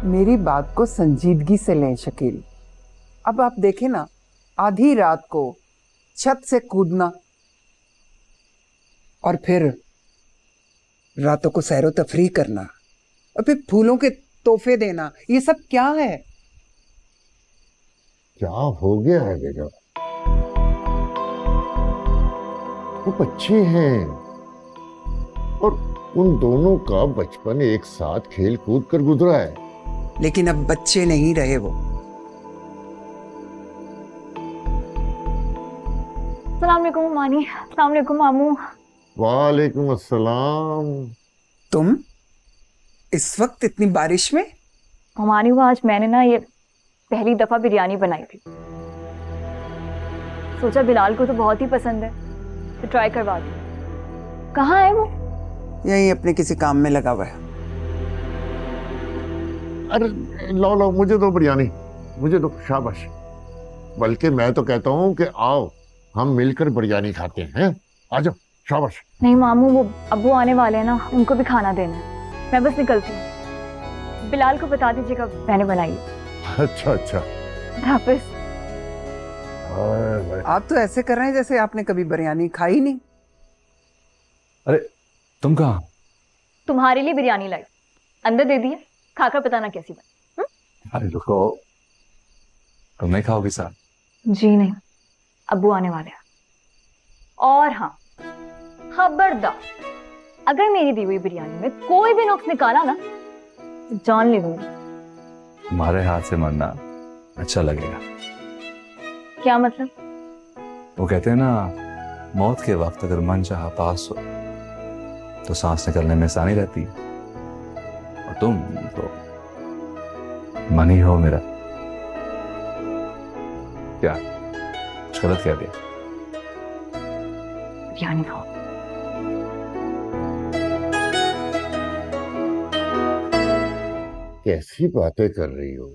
मेरी बात को संजीदगी से लें शकील। अब आप देखें ना, आधी रात को छत से कूदना और फिर रातों को सैरो तफरी करना और फिर फूलों के तोहफे देना, ये सब क्या है? क्या हो गया है बेटा? वो बच्चे हैं और उन दोनों का बचपन एक साथ खेल कूद कर गुजरा है। लेकिन अब बच्चे नहीं रहे वो। अस्सलाम वालेकुम मानी, अस्सलाम वालेकुम मामू। वालेकुम अस्सलाम। तुम इस वक्त इतनी बारिश में? मानी वो आज मैंने ना ये पहली दफा बिरयानी बनाई थी, सोचा बिलाल को तो बहुत ही पसंद है तो ट्राई करवा दी। कहाँ है वो? यही अपने किसी काम में लगा हुआ है। अरे लो लो, मुझे दो बिरयानी, मुझे दो, शाबाश। बल्कि मैं तो कहता हूँ कि आओ हम मिलकर बिरयानी खाते हैं। आ जाओ, शाबाश। नहीं मामू, वो अब्बू आने वाले हैं ना, उनको भी खाना देना है। मैं बस निकलती हूँ, बिलाल को बता दीजिएगा मैंने बनाई है। अच्छा अच्छा, हाफिज। आप तो ऐसे कर रहे हैं जैसे आपने कभी बिरयानी खाई नहीं। अरे तुम कहाँ? तुम्हारे लिए बिरयानी लाई, अंदर दे दिया, खाकर बताना कैसी बनी। अरे रुको, तुम नहीं खाओगी साथ? जी नहीं, अब्बू आने वाले हैं। और हाँ, खबरदार अगर मेरी दी हुई बिरयानी में कोई भी नुक्स निकाला ना तो जान ले लूंगी। तुम्हारे हाथ से मरना अच्छा लगेगा। क्या मतलब? वो कहते हैं ना, मौत के वक्त अगर मन चाहा पास हो तो सांस निकलने में आसानी रहती है, और तुम तो मन ही हो मेरा। क्या कुछ गलत कह दिया? बिरयानी खाओ। कैसी बातें कर रही हो?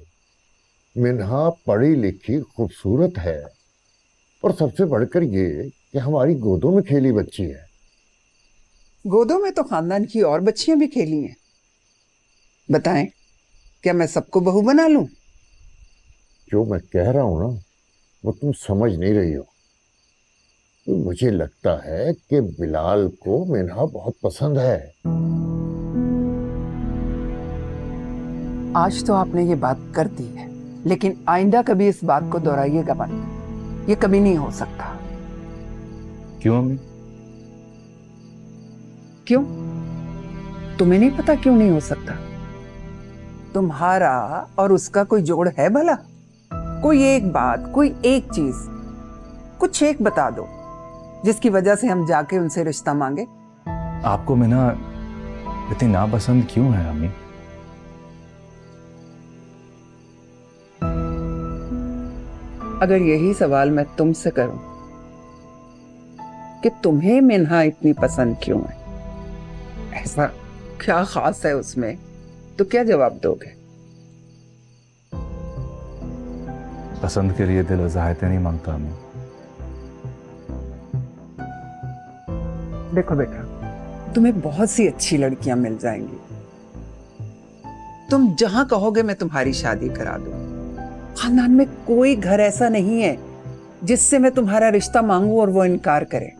मिन्हा पढ़ी लिखी खूबसूरत है, और सबसे बढ़कर ये कि हमारी गोदों में खेली बच्ची है। गोदों में तो खानदान की और बच्चियां भी खेली हैं। बताएं, क्या मैं सबको बहू बना लूं? जो मैं कह रहा हूं ना, वो तुम समझ नहीं रही हो। तो मुझे लगता है कि बिलाल को मिन्हा बहुत पसंद है। आज तो आपने ये बात कर दी है, लेकिन आइंदा कभी इस बात को दोहराइएगा मत। ये कभी नहीं हो सकता। क्यों अम्मी? क्यों? तुम्हें नहीं पता क्यों नहीं हो सकता? तुम्हारा और उसका कोई जोड़ है भला? कोई एक बात, कोई एक चीज, कुछ एक बता दो जिसकी वजह से हम जाके उनसे रिश्ता मांगे। आपको मिन्हा इतनी नापसंद क्यों है अम्मी? अगर यही सवाल मैं तुमसे करूं कि तुम्हें मिन्हा इतनी पसंद क्यों है, ऐसा क्या खास है उसमें, तो क्या जवाब दोगे? पसंद के लिए दिल वजाहतें नहीं मांगता अम्मी। देखो बेटा, तुम्हें बहुत सी अच्छी लड़कियां मिल जाएंगी। तुम जहां कहोगे मैं तुम्हारी शादी करा दूं। खानदान में कोई घर ऐसा नहीं है जिससे मैं तुम्हारा रिश्ता मांगू और वो इनकार करे।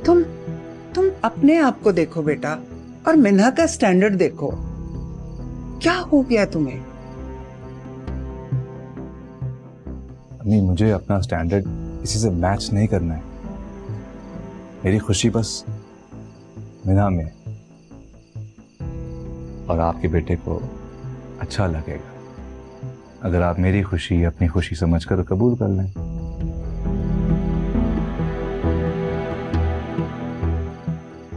तुम अपने आप को देखो बेटा, और मिन्हा का स्टैंडर्ड देखो। क्या हो गया तुम्हें? अम्मी, मुझे अपना स्टैंडर्ड किसी से मैच नहीं करना है। मेरी खुशी बस मिन्हा में, और आपके बेटे को अच्छा लगेगा अगर आप मेरी खुशी अपनी खुशी समझकर कबूल कर लें।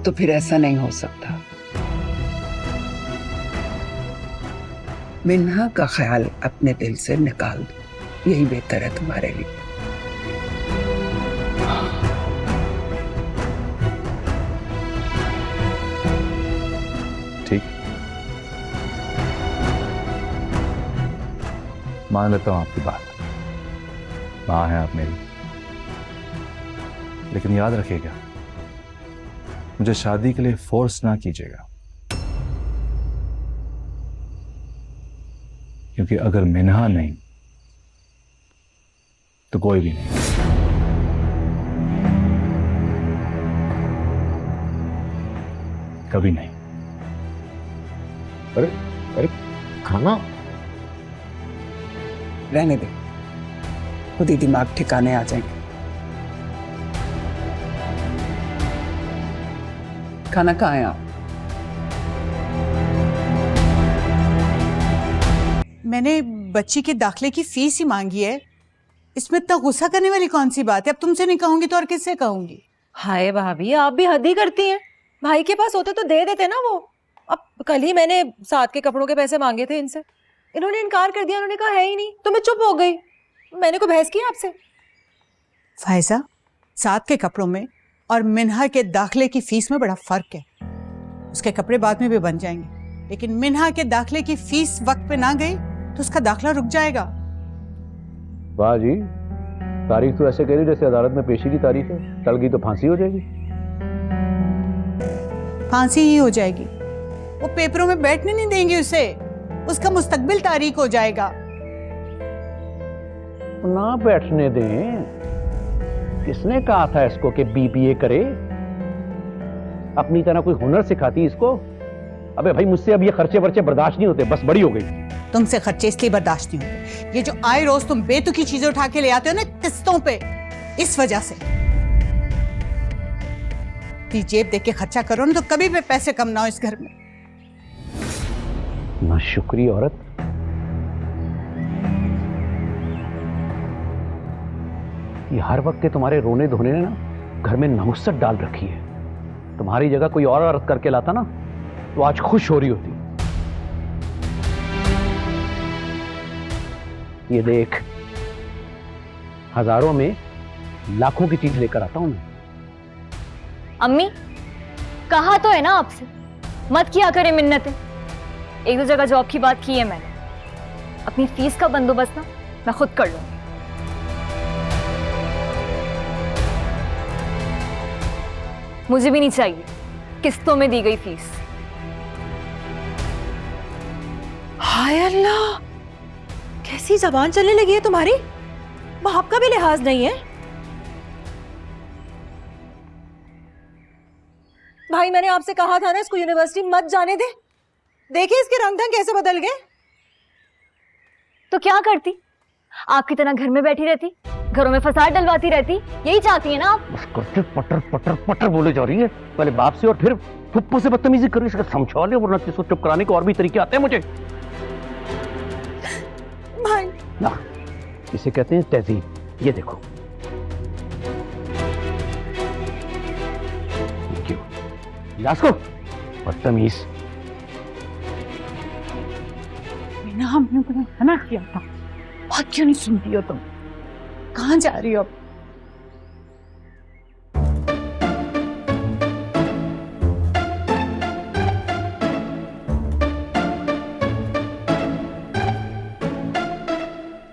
तो फिर ऐसा नहीं हो सकता। मिन्हा का ख्याल अपने दिल से निकाल दो, यही बेहतर है तुम्हारे लिए। ठीक, मान लेता हूं आपकी बात। मां है आप मेरी, लेकिन याद रखिएगा, मुझे शादी के लिए फोर्स ना कीजिएगा। क्योंकि अगर मिन्हा नहीं तो कोई भी नहीं। कभी नहीं। अरे अरे खाना रहने दे, खुद ही दिमाग ठिकाने आ जाएंगे। खाना कहाँ है आप? मैंने बच्ची के दाखिले की फीस ही मांगी है, इसमें इतना गुस्सा करने वाली कौन सी बात है? अब तुमसे नहीं कहूंगी तो और किससे कहूंगी? हाय भाभी, आप भी हद ही करती हैं। भाई के पास होते तो दे देते ना वो। अब कल ही मैंने साथ के कपड़ों के पैसे मांगे थे इनसे, इन्होंने इनकार कर दिया, उन्होंने कहा है ही नहीं, तो मैं चुप हो गई। मैंने कोई बहस की आपसे? फायजा, साथ के कपड़ों में और मिन्हा के दाखिले की फीस में बड़ा फर्क है। उसके कपड़े बाद में भी बन जाएंगे, लेकिन मिन्हा के दाखिले की फीस वक्त पे ना गई तो उसका दाखिला रुक जाएगा। वाह जी, तारीख तो ऐसे कह रही जैसे अदालत में पेशी की तारीख है। टल गई तो फांसी हो जाएगी। फांसी ही हो जाएगी, वो पेपरों में बैठने नहीं देंगे उसे, उसका मुस्तकबिल तारीख हो जाएगा। ना बैठने दें, किसने कहा था इसको कि बीबीए करे? अपनी तरह कोई हुनर सिखाती इसको? अबे भाई, मुझसे अब ये खर्चे वर्चे बर्दाश्त नहीं होते, बस बड़ी हो गई। तुमसे खर्चे इसलिए बर्दाश्त नहीं होते, ये जो आए रोज तुम बेतुकी चीजें उठा के ले आते हो ना किस्तों पे, इस वजह से। जेब देख के खर्चा करो ना तो कभी भी पैसे कम ना हो इस घर में। ना शुक्री औरत। ये हर वक्त के तुम्हारे रोने धोने ने ना घर में नहुसत डाल रखी है। तुम्हारी जगह कोई और औरत करके लाता ना तो आज खुश हो रही होती। ये देख, हजारों में लाखों की चीज लेकर आता हूं मैं। अम्मी, कहा तो है ना आपसे मत किया करें मिन्नतें। एक दो जगह जॉब की बात की है मैंने। अपनी फीस का बंदोबस्त ना मैं खुद कर लूंगी। मुझे भी नहीं चाहिए किस्तों में दी गई फीस। हाय अल्लाह, कैसी जबान चलने लगी है तुम्हारी। बाप का भी लिहाज नहीं है। भाई, मैंने आपसे कहा था ना इसको यूनिवर्सिटी मत जाने दे। देखिए इसके रंग ढंग कैसे बदल गए। तो क्या करती? आपकी तरह घर में बैठी रहती, घरों में फसाद डलवाती रहती? यही चाहती है ना आप? बस करते पटर पटर पटर बोले जा रही है, पहले बाप से और फिर फुप्पो से बदतमीजी कर रही है। इसका समझा ले, वरना किसको चुप कराने के और भी तरीके आते हैं मुझे। भाई ना, इसे कहते हैं तहजीब। ये देखो, क्यों को बदतमीज। हमने मना किया था, बात क्यों नहीं सुनती हो तुम? कहाँ जा रही हो अब?